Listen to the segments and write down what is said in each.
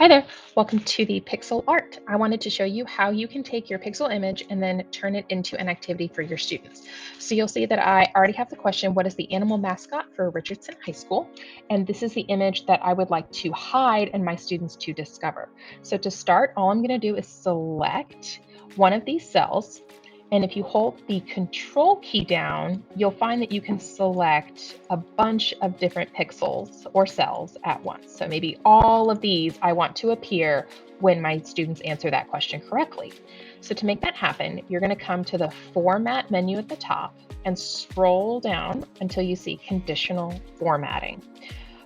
Hi there, welcome to the Pixel Art. I wanted to show you how you can take your pixel image and then turn it into an activity for your students. So you'll see that I already have the question, what is the animal mascot for Richardson High School? And this is the image that I would like to hide and my students to discover. So to start, all I'm gonna do is select one of these cells. And if you hold the control key down, you'll find that you can select a bunch of different pixels or cells at once. So maybe all of these I want to appear when my students answer that question correctly. So to make that happen, you're going to come to the Format menu at the top and scroll down until you see Conditional Formatting.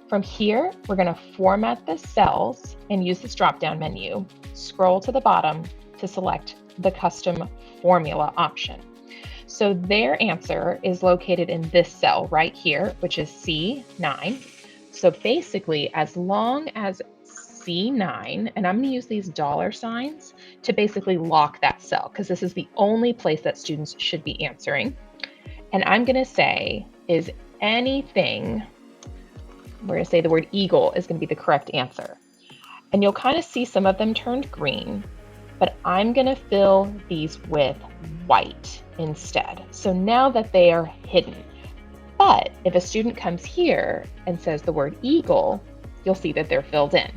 From here, we're going to format the cells and use this drop-down menu. Scroll to the bottom to select the Custom Formula option. So their answer is located in this cell right here, which is C9. So basically, as long as C9, and I'm going to use these dollar signs to basically lock that cell because this is the only place that students should be answering. And I'm going to say is anything, we're going to say the word eagle is going to be the correct answer. And you'll kind of see some of them turned green, but I'm going to fill these with white instead. So now that they are hidden. But if a student comes here and says the word eagle, you'll see that they're filled in.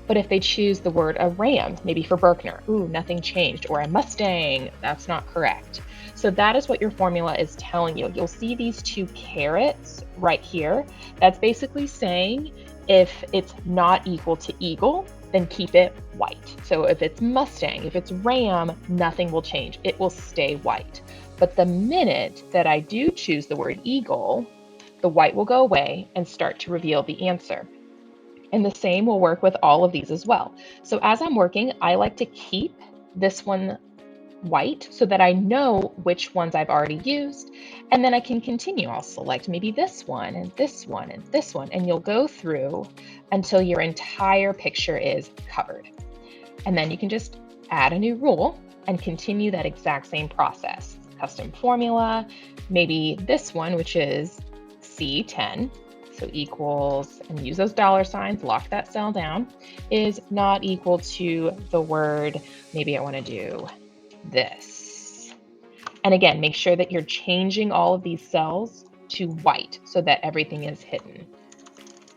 But if they choose the word a ram, maybe for Berkner, ooh, nothing changed, or a Mustang, that's not correct. So that is what your formula is telling you. You'll see these two carets right here. That's basically saying if it's not equal to eagle, then keep it white. So if it's Mustang, if it's Ram, nothing will change. It will stay white. But the minute that I do choose the word eagle, the white will go away and start to reveal the answer. And the same will work with all of these as well. So as I'm working, I like to keep this one white so that I know which ones I've already used, and then I can continue. I'll select maybe this one and this one and this one, and you'll go through until your entire picture is covered. And then you can just add a new rule and continue that exact same process. Custom formula, maybe this one, which is C10, so equals, and use those dollar signs, lock that cell down, is not equal to the word, maybe I want to do this. And again, make sure that you're changing all of these cells to white so that everything is hidden.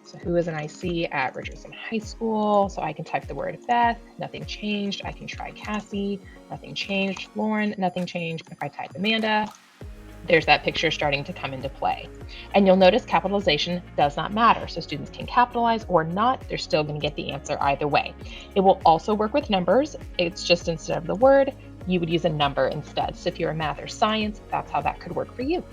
So who is an IC at Richardson High School? So I can type the word Beth, nothing changed. I can try Cassie, nothing changed. Lauren, nothing changed. If I type Amanda, there's that picture starting to come into play. And you'll notice capitalization does not matter. So students can capitalize or not, they're still going to get the answer either way. It will also work with numbers. It's just instead of the word, you would use a number instead. So if you're a math or science, that's how that could work for you.